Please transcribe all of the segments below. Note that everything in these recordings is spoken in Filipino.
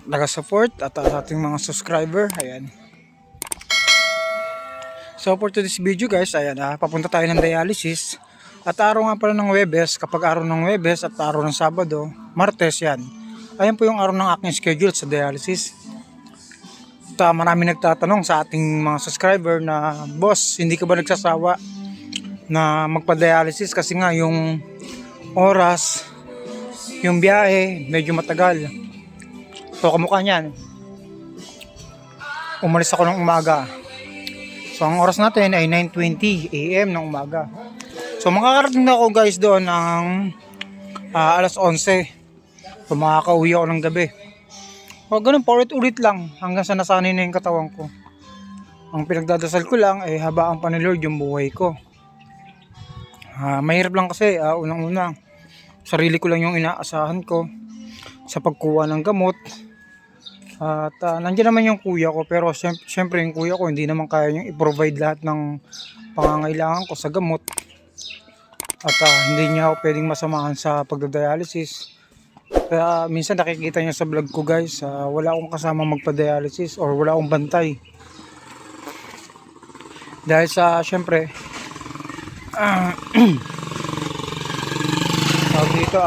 Taga-support at sa ating mga subscriber. Ayan. So for today's video guys, ayan, papunta tayo ng dialysis. At araw nga pala ng Webes, kapag araw ng Webes at araw ng Sabado, Martes yan. Ayan po yung araw ng aking schedule sa dialysis. At marami nagtatanong sa ating mga subscriber na, boss, hindi ka ba nagsasawa na magpa-dialysis kasi nga yung oras, yung biyahe, medyo matagal. So kamukha niyan, umalis ako ng umaga. So ang oras natin ay 9:20 AM ng umaga. So makakarating na ako guys doon ng alas 11. So makakauwi ako ng gabi. O ganun, paulit-ulit lang hanggang sa nasanay na yung katawan ko. Ang pinagdadasal ko lang ay habaan pa ni Lord yung buhay ko. Mahirap lang kasi unang-una sarili ko lang yung inaasahan ko sa pagkuha ng gamot. At nandiyan naman yung kuya ko, pero syempre yung kuya ko hindi naman kaya niyang i-provide lahat ng pangangailangan ko sa gamot. At hindi niya ako pwedeng masamahan sa pagdadialysis. Kaya minsan nakikita niyo sa vlog ko guys, wala akong kasama magpa-dialysis or wala akong bantay. Dahil sa syempre dito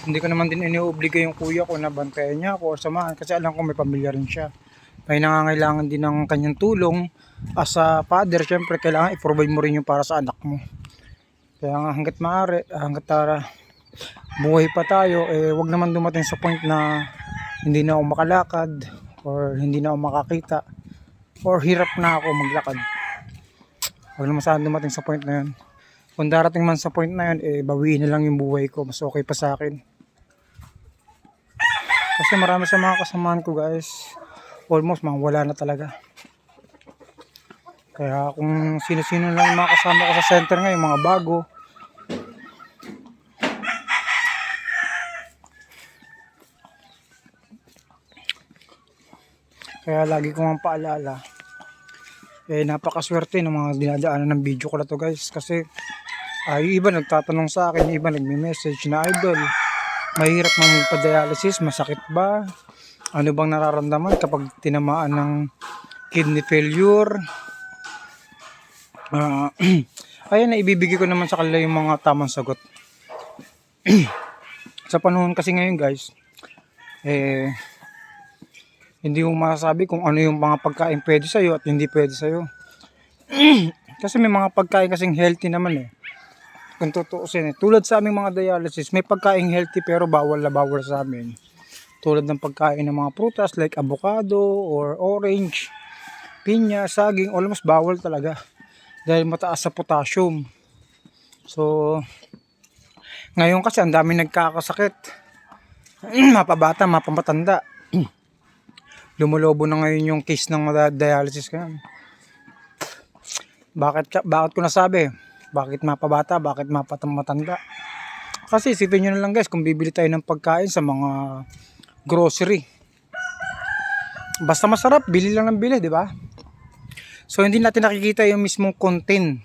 hindi ko naman din iniobligay yung kuya ko na bantayan niya ako o samahan kasi alam ko may pamilya rin siya. May nangangailangan din ng kanyang tulong. As a father, syempre kailangan i-provide mo rin yung para sa anak mo. Kaya nga hanggat maaari, hanggat buhay pa tayo, wag naman dumating sa point na hindi na ako makalakad or hindi na ako makakita or hirap na ako maglakad. Wag naman sana dumating sa point na yun. Kung darating man sa point na yun, bawiin na lang yung buhay ko. Mas okay pa sa akin. Kasi marami sa mga kasamahan ko guys, almost wala na talaga. Kaya kung sino-sino lang yung mga kasama ko sa center ngayon, mga bago, kaya lagi ko ang paalala, napakaswerte ng mga dinadaanan ng video ko na to guys. Kasi yung iba nagtatanong sa akin, yung iba nagme-message na, idol, mahirap na magpa-dialysis, masakit ba? Ano bang nararamdaman kapag tinamaan ng kidney failure? Ayan, na ibibigay ko naman sa kanila yung mga tamang sagot. Sa panahon kasi ngayon guys, hindi mo masasabi kung ano yung mga pagkain pwede sa'yo at hindi pwede sa'yo. Kasi may mga pagkain kasing healthy naman kung tutuusin tulad sa aming mga dialysis, may pagkain healthy pero bawal na bawal sa amin. Tulad ng pagkain ng mga prutas like avocado or orange, pinya, saging, almost bawal talaga dahil mataas sa potassium. So ngayon kasi ang dami nagkakasakit. Mapabata, mapamatanda. Lumulobo na ngayon yung case ng dialysis ngayon. Bakit ko nasabi? Bakit mapabata? Bakit mapamatanda? Kasi isipin nyo na lang guys, kung bibili tayo ng pagkain sa mga grocery, basta masarap, bili lang ng bili, di ba? So hindi natin nakikita yung mismong content,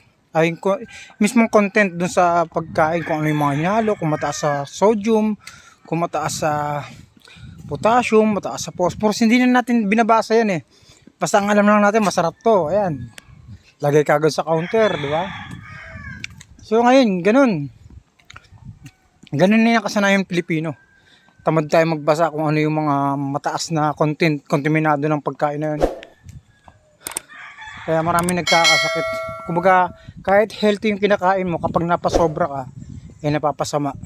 mismong content dun sa pagkain, kung ano yung mga hinalo, kung mataas sa sodium, kung mataas sa potassium, mataas sa phosphorus. Hindi na natin binabasa yan Basta ang alam lang natin, masarap to. Ayan, lagay kagad sa counter, di ba? So ngayon, ganun na yung kasanayang Pilipino. Tamad tayo magbasa kung ano yung mga mataas na content, kontaminado ng pagkain na yun. Kaya marami nagkakasakit. Kumbaga, kahit healthy yung kinakain mo, kapag napasobra ka, napapasama.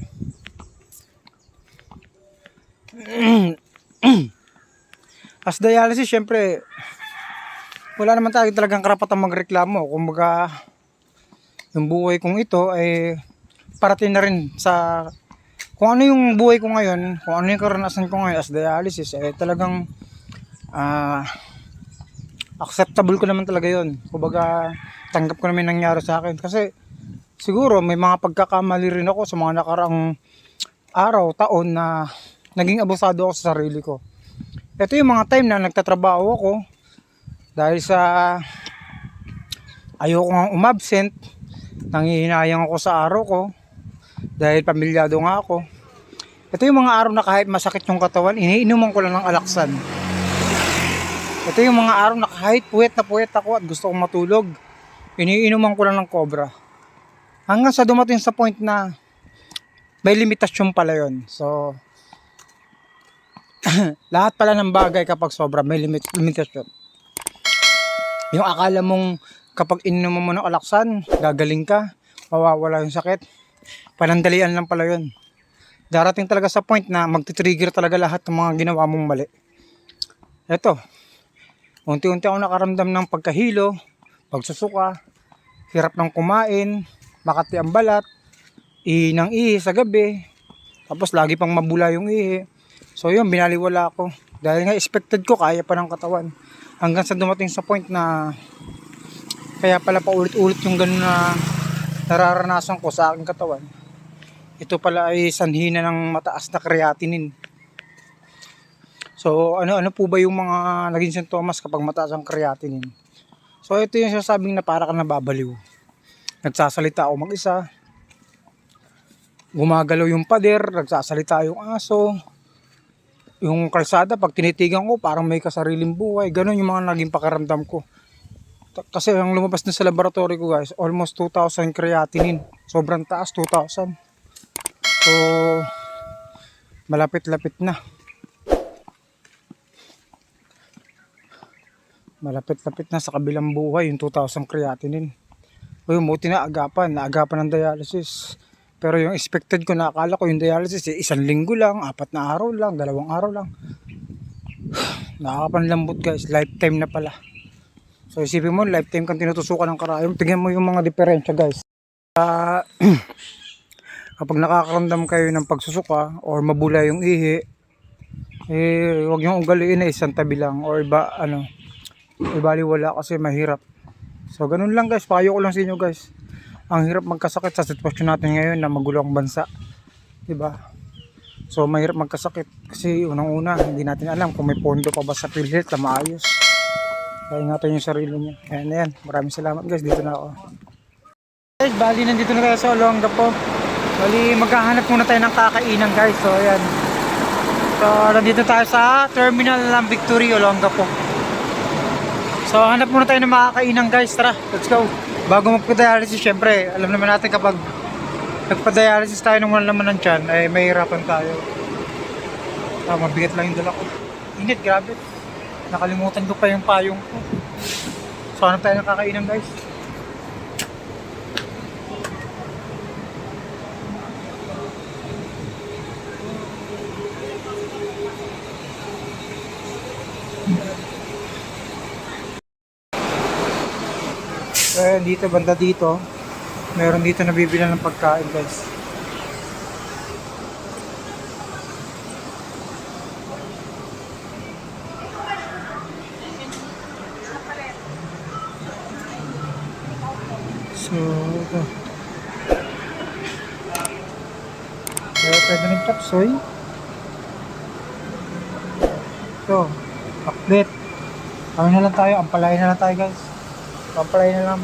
As dialysis, syempre, wala naman tayo talagang karapatang magreklamo. Kumbaga, yung buhay kong ito ay parating na rin sa kung ano yung buhay ko ngayon, kung ano yung karanasan ko ngayon as dialysis, talagang acceptable ko naman talaga yun. Kumbaga, tanggap ko naman nangyari sa akin. Kasi siguro may mga pagkakamali rin ako sa mga nakaraang araw, taon na naging abusado ako sa sarili ko. Ito yung mga time na nagtatrabaho ako dahil sa ayoko nga umabsent. Nangihinayang ako sa araw ko dahil pamilyado nga ako. Ito yung mga araw na kahit masakit yung katawan, iniinuman ko lang ng alaksan. Ito yung mga araw na kahit puwet na puwet ako at gusto kong matulog, iniinuman ko lang ng Cobra. Hanggang sa dumating sa point na may limitasyon pala yun. So, lahat pala ng bagay kapag sobra may limitasyon. Yung akala mong kapag ininuman mo ng alaksan, gagaling ka, mawawala yung sakit. Panandalian lang pala yun. Darating talaga sa point na magti-trigger talaga lahat ng mga ginawa mong mali. Eto, unti-unti ako nakaramdam ng pagkahilo, pagsusuka, hirap ng kumain, makati ang balat, ihi ng ihi sa gabi, tapos lagi pang mabula yung ihi. So yun, binaliwala ako. Dahil nga expected ko, kaya pa ng katawan. Hanggang sa dumating sa point na kaya pala paulit-ulit yung ganun na nararanasan ko sa aking katawan. Ito pala ay sanhi na ng mataas na creatinine. So ano po ba yung mga naging sintomas kapag mataas ang creatinine? So ito yung sasabing na para ka nababaliw. Nagsasalita ako mag-isa, gumagalaw yung pader, nagsasalita yung aso, yung kalsada pag tinitigan ko parang may kasariling buhay. Ganun yung mga naging pakiramdam ko. Kasi ang lumabas na sa laboratory ko guys, almost 2,000 creatinine. Sobrang taas, 2,000. So malapit-lapit na. Malapit-lapit na sa kabilang buhay yung 2,000 creatinine. Uy, buti na naagapan ng dialysis. Pero yung expected ko, nakakala ko yung dialysis, 1 linggo lang, 4 na araw lang, 2 araw lang. Nakakapanlambot guys, lifetime na pala. So isipin mo, lifetime kang tinutusukan ng karayom. Tingnan mo yung mga diferensya guys. Kapag nakakaramdam kayo ng pagsusuka or mabula yung ihi, huwag yung ugaliin na isang tabi lang or ibaliwala kasi mahirap. So ganun lang guys, payo ko lang sa inyo guys. Ang hirap magkasakit sa sitwasyon natin ngayon na magulo ang bansa, 'di ba? So mahirap magkasakit kasi unang-una hindi natin alam kung may pondo pa ba sa PhilHealth na maayos. Kaya ingatan yung sarili niyo. Ayan. Maraming salamat guys, dito na ako. Guys, bali nandito na tayo sa Olongapo. Bali maghahanap muna tayo ng kakainan guys. So ayan. So nandito tayo sa Terminal ng Victory, Olongapo. So hanap muna tayo ng makakainan guys. Tara, let's go. Bago magpa-dialysis, syempre, alam naman natin kapag nagpa-dialysis tayo ng walang laman ng tiyan, ay mahirapan tayo. Mabigat lang yung dala ko. Init, grabe. Nakalimutan ko pa yung payong ko. So hanap tayo ng kakainan guys. Dito, banda dito, meron dito nabibilan ng pagkain guys. So ito, pwede rin chapsoy. Ito, pakbet. Ano na lang tayo, ampalay na lang tayo guys. Ampalay na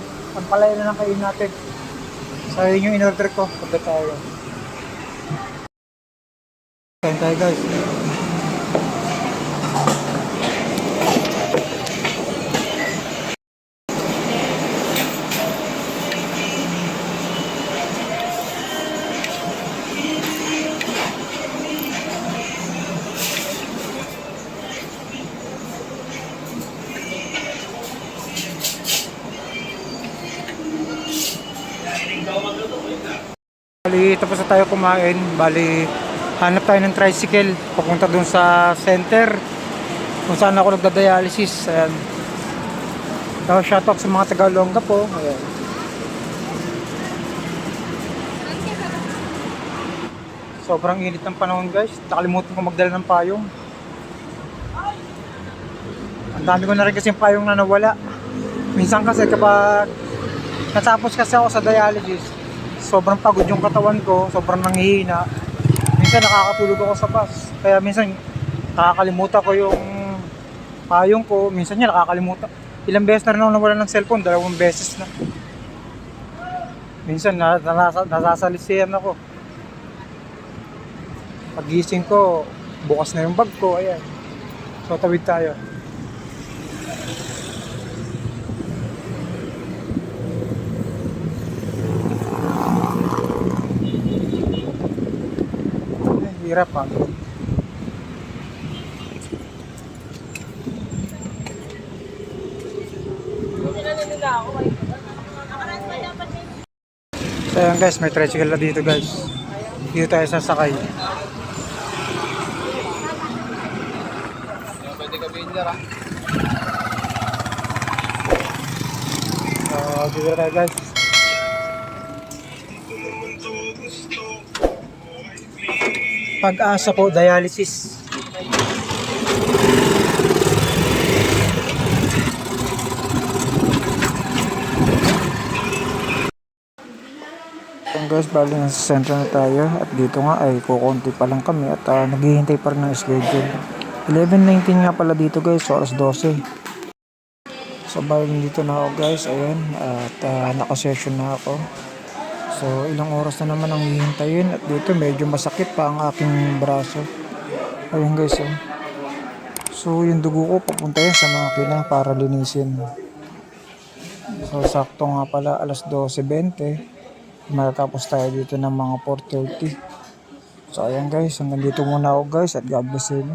lang kayo natin. So yun yung in-order ko. Pagka tayo. Kain tayo guys. Bali, tapos na tayo kumain. Bali, hanap tayo ng tricycle papunta dun sa center kung saan ako nagda-dialysis. Ayan. Tapos shoutout sa mga taga-Olongapo. Ayan. Sobrang init ng panahon guys. Nakalimutan ko magdala ng payong. Ang dami ko na rin kasi payong na nawala. Minsan kasi kapag natapos kasi ako sa dialysis, sobrang pagod yung katawan ko, sobrang nanghihina. Minsan nakakatulog ako sa bus. Kaya minsan nakakalimutan ko yung payong ko. Minsan niya nakakalimutan. Ilang beses na rin ako nawala ng cellphone, 2 beses na. Minsan nasasalisihan ako. Pagising ko, bukas na yung bag ko, ayan. So tawid tayo. Hirap ha. So ayan guys, may tricycle na dito guys. Dito tayo sasakay. Pwede ka binder ah. Dito na tayo guys. Pag-asa po, dialysis. So guys, bali nasa sentro na tayo at dito nga ay kukunti pa lang kami at naghihintay pa rin ng schedule. 11:19 nga pala dito guys, so alas 12. So bali dito na ako guys, ayun, at nakasession na ako. So ilang oras na naman ang hihintayin at dito medyo masakit pa ang aking braso. Ayun guys, oh. So yung dugo ko papunta yan sa makina para linisin. So sakto nga pala alas 12:20. Matatapos tayo dito ng mga 4:30. So ayan guys, hanggang dito muna ako guys at God bless you.